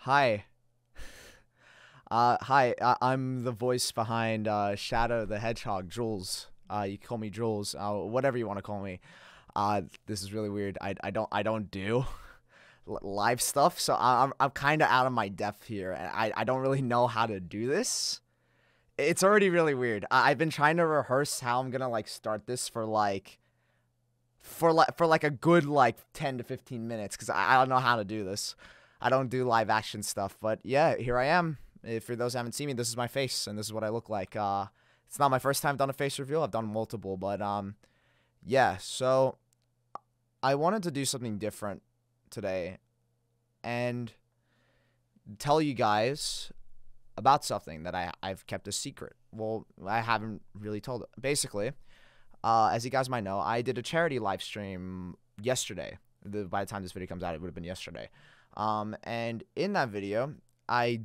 Hi. I'm the voice behind Shadow the Hedgehog, Jules. You can call me Jules, whatever you want to call me. This is really weird. I don't do live stuff, so I'm kind of out of my depth here, and I don't really know how to do this. It's already really weird. I've been trying to rehearse how I'm gonna like start this for like a good like 10 to 15 minutes because I don't know how to do this. I don't do live action stuff, but yeah, here I am. If for those who haven't seen me, this is my face and this is what I look like. It's not my first time I've done a face reveal. I've done multiple, but yeah. So I wanted to do something different today and tell you guys about something that I've kept a secret. Well, I haven't really told it. Basically, as you guys might know, I did a charity live stream yesterday. By the time this video comes out, it would have been yesterday. And in that video, I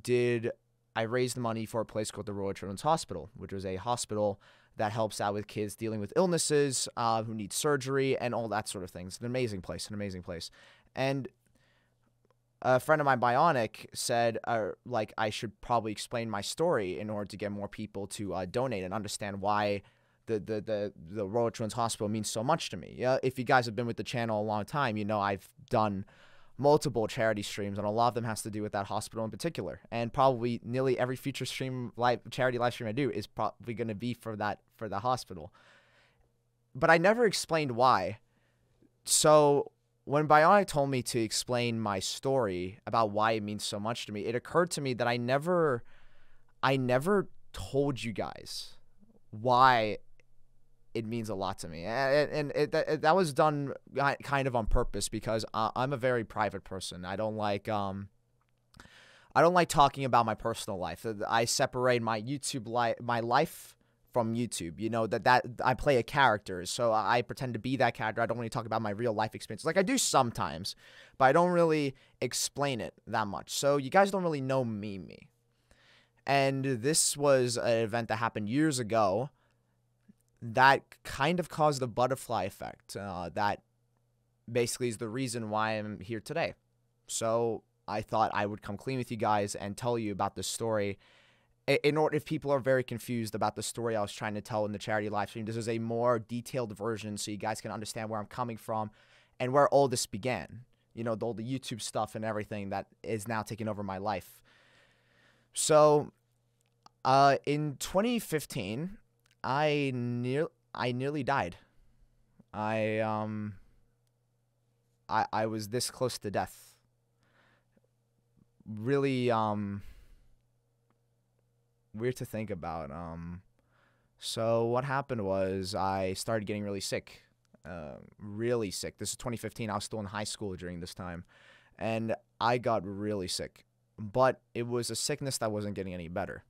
raised money for a place called the Royal Children's Hospital, which was a hospital that helps out with kids dealing with illnesses, who need surgery and all that sort of things. An amazing place, an amazing place. And a friend of mine, Bionic, said, like, I should probably explain my story in order to get more people to donate and understand why the Royal Children's Hospital means so much to me. Yeah, if you guys have been with the channel a long time, you know I've done multiple charity streams, and a lot of them has to do with that hospital in particular. And probably nearly every future charity live stream I do is probably going to be for the hospital. But I never explained why. So when Bionic told me to explain my story about why it means so much to me, it occurred to me that I never told you guys why it means a lot to me, and that was done kind of on purpose because I'm a very private person. I don't like talking about my personal life. I separate my my life from YouTube. You know that I play a character, so I pretend to be that character. I don't really talk about my real life experiences. Like I do sometimes, but I don't really explain it that much. So you guys don't really know me. And this was an event that happened years ago that kind of caused the butterfly effect. That basically is the reason why I'm here today. So I thought I would come clean with you guys and tell you about the story. In order, if people are very confused about the story I was trying to tell in the charity live stream, this is a more detailed version so you guys can understand where I'm coming from and where all this began. You know, all the YouTube stuff and everything that is now taking over my life. So, in 2015, I nearly died. I was this close to death. Really weird to think about. So what happened was I started getting really sick. Really sick. This is 2015. I was still in high school during this time, and I got really sick. But it was a sickness that wasn't getting any better.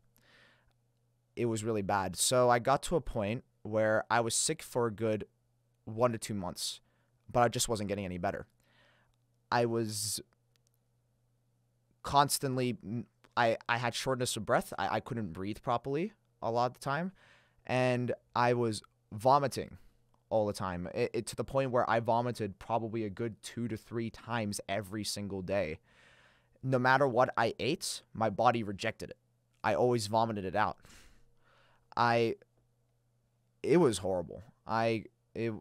It was really bad. So I got to a point where I was sick for a good 1 to 2 months, but I just wasn't getting any better. I was constantly, I had shortness of breath. I couldn't breathe properly a lot of the time, and I was vomiting all the time. It to the point where I vomited probably a good 2 to 3 times every single day. No matter what I ate, my body rejected it. I always vomited it out. It was horrible. It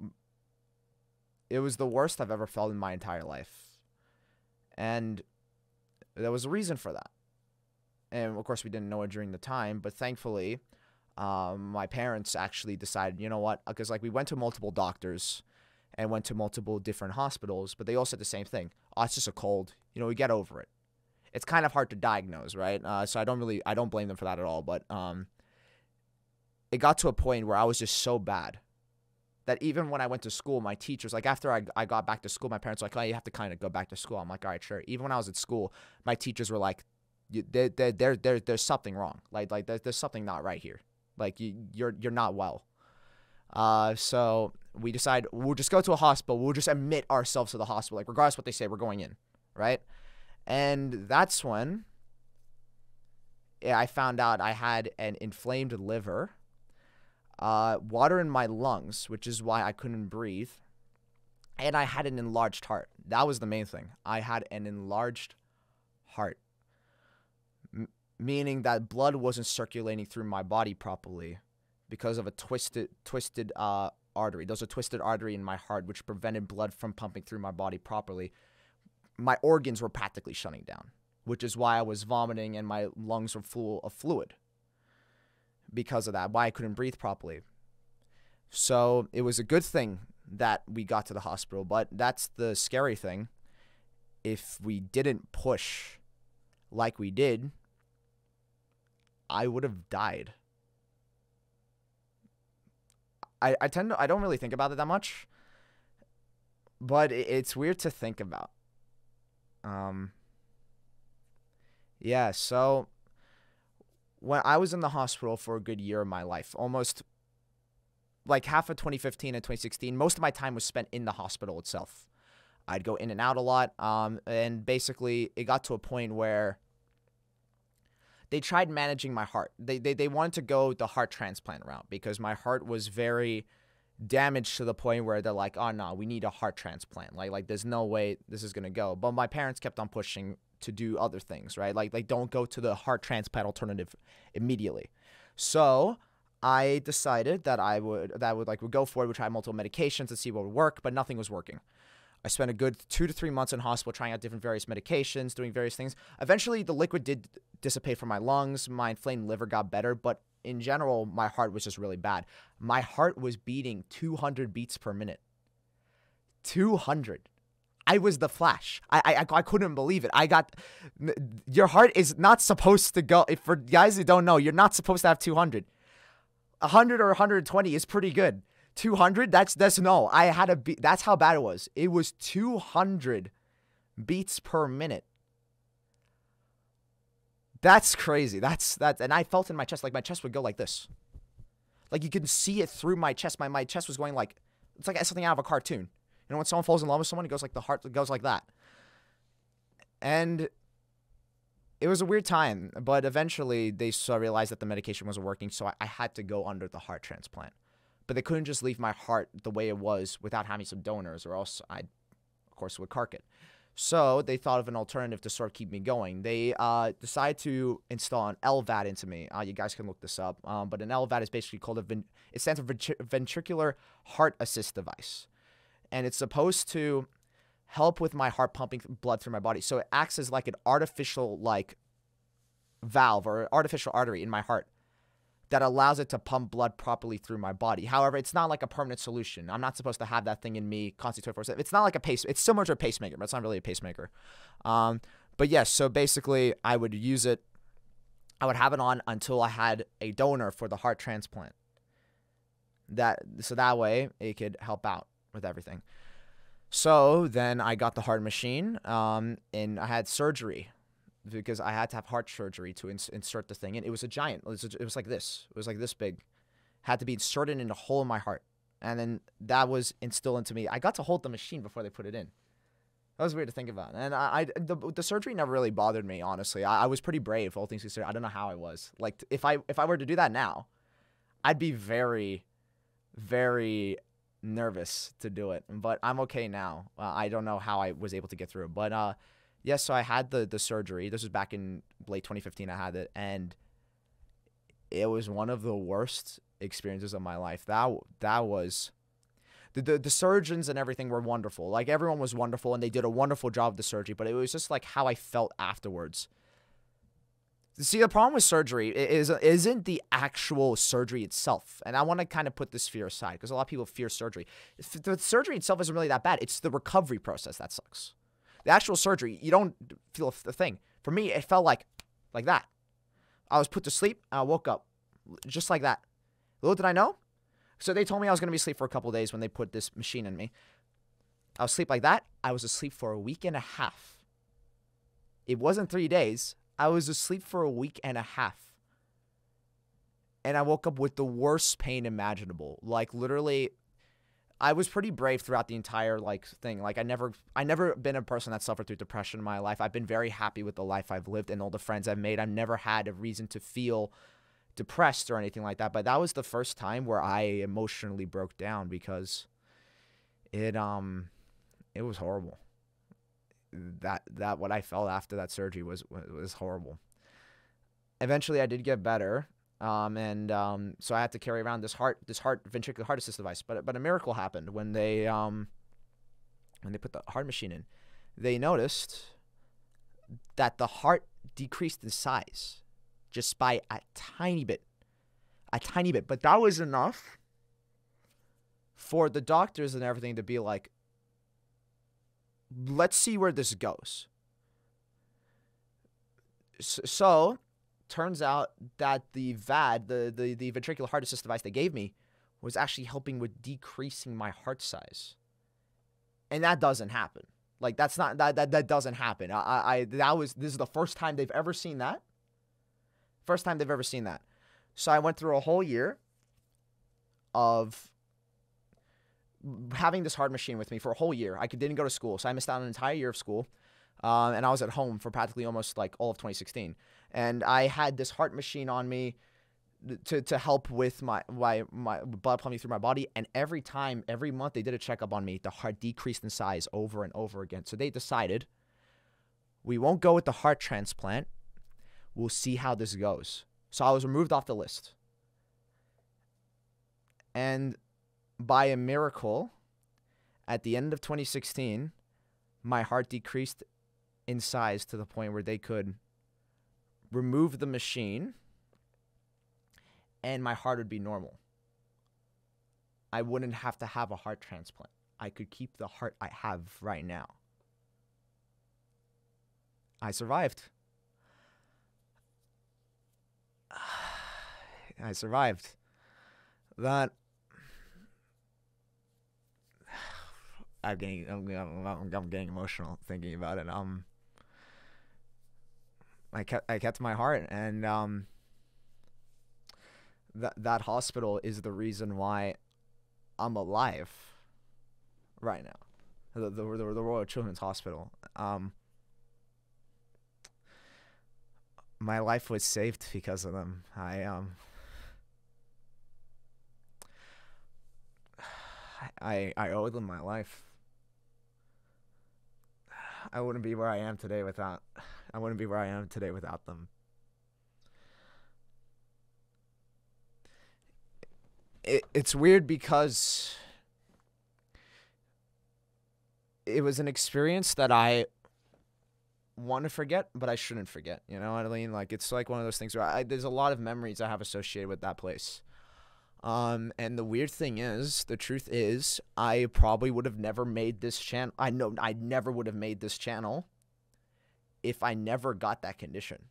was the worst I've ever felt in my entire life. And there was a reason for that. And of course we didn't know it during the time, but thankfully, my parents actually decided, you know what, because like we went to multiple doctors and went to multiple different hospitals, but they all said the same thing. Oh, it's just a cold. You know, we get over it. It's kind of hard to diagnose, right? So I don't blame them for that at all. But it got to a point where I was just so bad that even when I went to school, my teachers, like after I got back to school, my parents were like, oh, you have to kind of go back to school. I'm like, all right, sure. Even when I was at school, my teachers were like, there's something wrong. Like there's something not right here. Like you're not well. So we decided we'll just go to a hospital. We'll just admit ourselves to the hospital. Like regardless of what they say, we're going in, right? And that's when I found out I had an inflamed liver, water in my lungs, which is why I couldn't breathe, and I had an enlarged heart. That was the main thing. I had an enlarged heart. meaning that blood wasn't circulating through my body properly because of a twisted artery. There's a twisted artery in my heart which prevented blood from pumping through my body properly. My organs were practically shutting down, which is why I was vomiting and my lungs were full of fluid because of that, why I couldn't breathe properly. So it was a good thing that we got to the hospital, but that's the scary thing. If we didn't push like we did, I would have died. I don't really think about it that much, but it's weird to think about. Yeah, so when I was in the hospital for a good year of my life, almost like half of 2015 and 2016, most of my time was spent in the hospital itself. I'd go in and out a lot, and basically it got to a point where they tried managing my heart. They wanted to go the heart transplant route because my heart was very damaged to the point where they're like, oh no, we need a heart transplant. Like there's no way this is gonna go. But my parents kept on pushing to do other things, right? Like don't go to the heart transplant alternative immediately. So I decided that I would go for it. We try multiple medications to see what would work, but nothing was working. I spent a good 2 to 3 months in hospital trying out different various medications, doing various things. Eventually, the liquid did dissipate from my lungs. My inflamed liver got better, but in general, my heart was just really bad. My heart was beating 200 beats per minute. 200. I was the Flash. I couldn't believe it. Your heart is not supposed to go. For guys who don't know, you're not supposed to have 200. 100 or 120 is pretty good. 200, that's no. I had a beat. That's how bad it was. It was 200 beats per minute. That's crazy. That's and I felt in my chest, like my chest would go like this. Like you could see it through my chest. My chest was going like, it's like something out of a cartoon. You know, when someone falls in love with someone, it goes like the heart goes like that. And it was a weird time, but eventually they realized that the medication wasn't working, so I had to go under the heart transplant. But they couldn't just leave my heart the way it was without having some donors, or else I, of course, would cark it. So they thought of an alternative to sort of keep me going. They decided to install an LVAD into me. You guys can look this up. But an LVAD is basically called it stands for ventricular heart assist device. And it's supposed to help with my heart pumping blood through my body. So it acts as like an artificial valve or artificial artery in my heart that allows it to pump blood properly through my body. However, it's not like a permanent solution. I'm not supposed to have that thing in me constantly 24/7. It's not like a it's similar to a pacemaker, but it's not really a pacemaker. But yes, so basically I would use it. I would have it on until I had a donor for the heart transplant. So that way it could help out with everything. So then I got the heart machine, and I had surgery because I had to have heart surgery to insert the thing in. It was a giant. It was like this. It was like this big. Had to be inserted in a hole in my heart. And then that was instilled into me. I got to hold the machine before they put it in. That was weird to think about. And the surgery never really bothered me, honestly. I was pretty brave, all things considered. I don't know how I was. Like, if I were to do that now, I'd be very, very nervous to do it. But I'm okay now. I don't know how I was able to get through it. But, yes, so I had the surgery. This was back in late 2015. I had it, and it was one of the worst experiences of my life. That was the surgeons and everything were wonderful. Like, everyone was wonderful, and they did a wonderful job of the surgery. But it was just like how I felt afterwards. See, the problem with surgery isn't the actual surgery itself. And I want to kind of put this fear aside because a lot of people fear surgery. The surgery itself isn't really that bad. It's the recovery process that sucks. The actual surgery, you don't feel a thing. For me, it felt like that. I was put to sleep, and I woke up just like that. Little did I know. So they told me I was going to be asleep for a couple of days when they put this machine in me. I was asleep like that. I was asleep for a week and a half. It wasn't 3 days. I was asleep for a week and a half. And I woke up with the worst pain imaginable. Like, literally, I was pretty brave throughout the entire thing. Like, I never been a person that suffered through depression in my life. I've been very happy with the life I've lived and all the friends I've made. I've never had a reason to feel depressed or anything like that. But that was the first time where I emotionally broke down because it was horrible. That what I felt after that surgery was horrible. eventually I did get better. So I had to carry around this ventricular heart assist device. But a miracle happened when they put the heart machine in. They noticed that the heart decreased in size just by a tiny bit. But that was enough for the doctors and everything to be like, let's see where this goes. So turns out that the VAD, the ventricular heart assist device they gave me, was actually helping with decreasing my heart size. And that doesn't happen. Like, that's not, that doesn't happen. This is the first time they've ever seen that. First time they've ever seen that. So I went through a whole year of having this heart machine with me for a whole year. I didn't go to school, so I missed out on an entire year of school. And I was at home for practically almost like all of 2016. And I had this heart machine on me to help with my blood pumping through my body. And every month they did a checkup on me, the heart decreased in size over and over again. So they decided, we won't go with the heart transplant. We'll see how this goes. So I was removed off the list. And by a miracle, at the end of 2016, my heart decreased in size to the point where they could remove the machine and my heart would be normal. I wouldn't have to have a heart transplant. I could keep the heart I have right now. I survived. I survived. That I'm getting emotional thinking about it. I kept my heart, and that hospital is the reason why I'm alive right now. The Royal Children's Hospital. My life was saved because of them. I owe them my life. I wouldn't be where I am today without them. It's weird because it was an experience that I want to forget, but I shouldn't forget. You know what I mean? Like, it's like one of those things where there's a lot of memories I have associated with that place. And the weird thing is, the truth is, I probably would have never made this channel. I know I never would have made this channel if I never got that condition.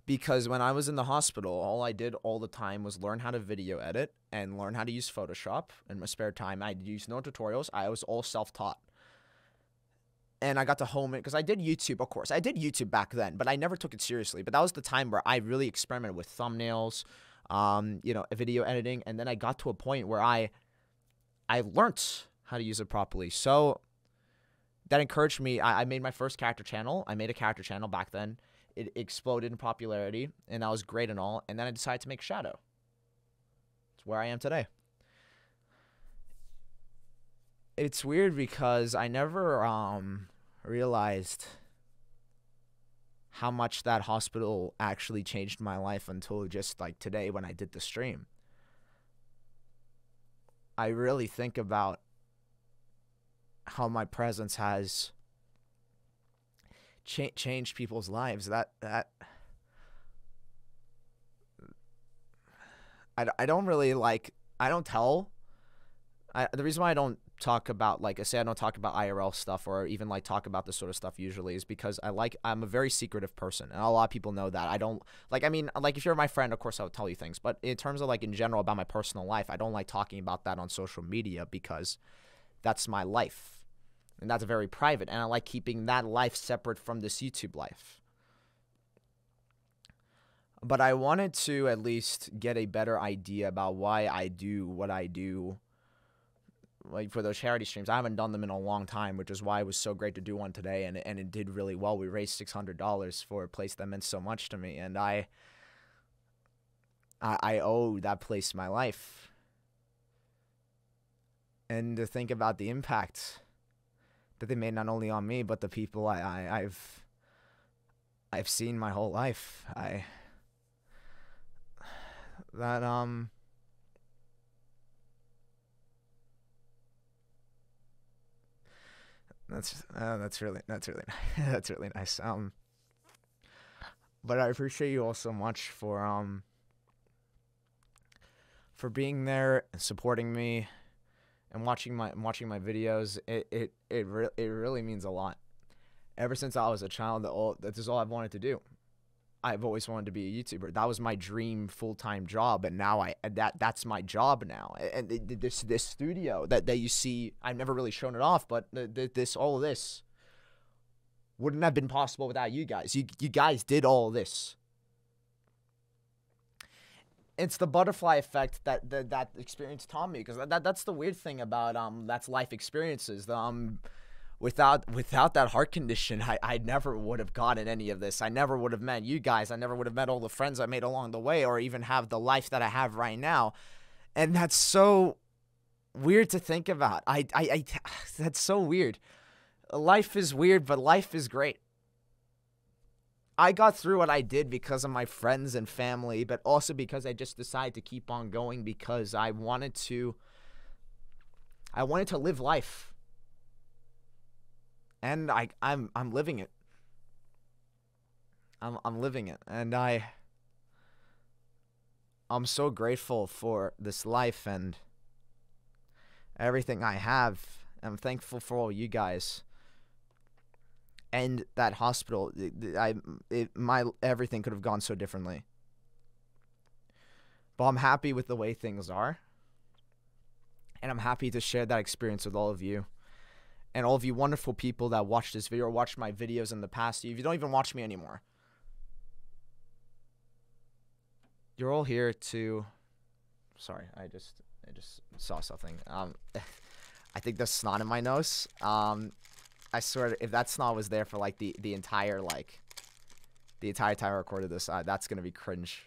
Because when I was in the hospital, all I did all the time was learn how to video edit and learn how to use Photoshop in my spare time. I used no tutorials. I was all self-taught. And I got to home it because I did YouTube, of course. I did YouTube back then, but I never took it seriously. But that was the time where I really experimented with thumbnails, video editing. And then I got to a point where I learned how to use it properly. So that encouraged me. I made my first character channel. I made a character channel back then. It exploded in popularity, and that was great and all. And then I decided to make Shadow. It's where I am today. It's weird because I never realized how much that hospital actually changed my life until just like today when I did the stream. I really think about how my presence has changed people's lives. I don't really like, I don't tell. The reason why I don't talk about, like I say, I don't talk about IRL stuff or even like talk about this sort of stuff usually is because I'm a very secretive person, and a lot of people know that. I don't like, I mean, like if you're my friend, of course I would tell you things, but in terms of like in general about my personal life, I don't like talking about that on social media because that's my life. And that's very private, and I like keeping that life separate from this YouTube life. But I wanted to at least get a better idea about why I do what I do. Like for those charity streams, I haven't done them in a long time, which is why it was so great to do one today, and it did really well. We raised $600 for a place that meant so much to me, and I owe that place my life. And to think about the impact that they made not only on me, but the people I've seen my whole life. That that's really that's really nice. But I appreciate you all so much for being there and supporting me and watching my videos. It really means a lot. Ever since I was a child, that is all I've wanted to do. I've always wanted to be a YouTuber. That was my dream full-time job, and now that's my job now. And this studio that you see, I've never really shown it off, but all of this wouldn't have been possible without you guys. You guys did all of this. It's the butterfly effect that experience taught me, because that's the weird thing about that's life experiences. Without that heart condition, I never would have gotten any of this. I never would have met you guys. I never would have met all the friends I made along the way, or even have the life that I have right now. And that's so weird to think about. That's so weird. Life is weird, but life is great. I got through what I did because of my friends and family, but also because I just decided to keep on going, because I wanted to live life. And I'm living it. I'm living it, and I'm so grateful for this life and everything I have. I'm thankful for all you guys. And that hospital, my everything could have gone so differently. But I'm happy with the way things are. And I'm happy to share that experience with all of you. And all of you wonderful people that watched this video or watched my videos in the past. If you don't even watch me anymore, you're all here to... Sorry, I just saw something. I think there's snot in my nose. I swear, if that snot was there for like the entire time I recorded this, that's gonna be cringe.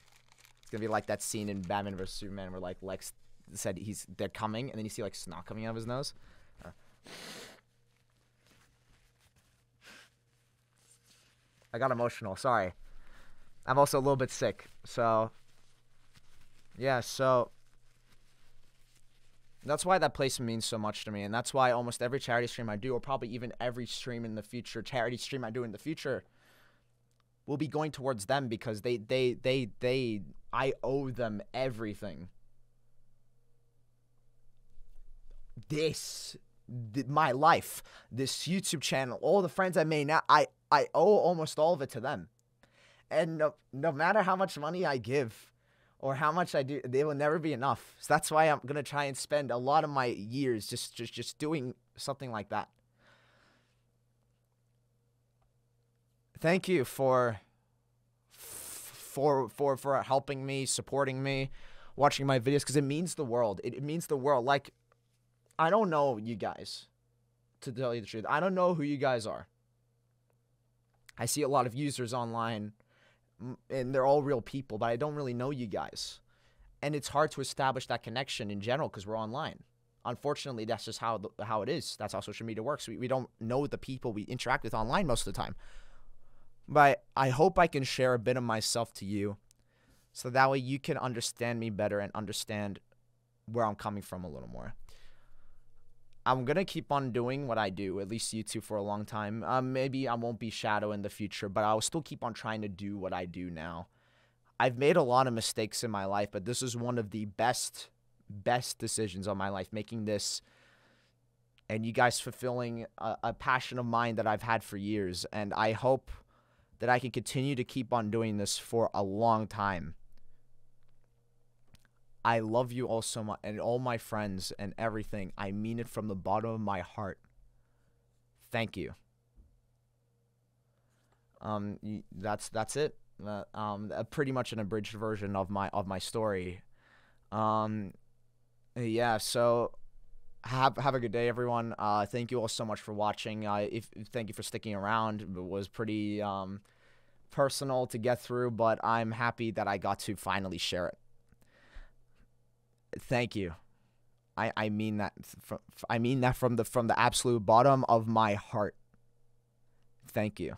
It's gonna be like that scene in Batman vs Superman where like Lex said they're coming, and then you see like snot coming out of his nose. I got emotional. Sorry. I'm also a little bit sick. So yeah. So that's why that place means so much to me, and that's why almost every charity stream I do, or probably even every stream in the future, charity stream I do in the future, will be going towards them, because I owe them everything. My life, this YouTube channel, all the friends I made now, I owe almost all of it to them. And no matter how much money I give, or how much I do, they will never be enough. So that's why I'm gonna try and spend a lot of my years just doing something like that. Thank you for helping me, supporting me, watching my videos, because it means the world. It means the world. Like, I don't know you guys, to tell you the truth. I don't know who you guys are. I see a lot of users online, and they're all real people, but I don't really know you guys. And it's hard to establish that connection in general because we're online. Unfortunately, that's just how it is. That's how social media works. We don't know the people we interact with online most of the time. But I hope I can share a bit of myself to you, so that way you can understand me better and understand where I'm coming from a little more. I'm going to keep on doing what I do, at least YouTube, for a long time. Maybe I won't be Shadow in the future, but I'll still keep on trying to do what I do now. I've made a lot of mistakes in my life, but this is one of the best decisions of my life, making this and you guys fulfilling a passion of mine that I've had for years. And I hope that I can continue to keep on doing this for a long time. I love you all so much, and all my friends and everything. I mean it from the bottom of my heart. Thank you. That's it. Pretty much an abridged version of my story. Yeah. So have a good day, everyone. Thank you all so much for watching. Thank you for sticking around. It was pretty personal to get through, but I'm happy that I got to finally share it. Thank you. I mean that. I mean that from the absolute bottom of my heart. Thank you.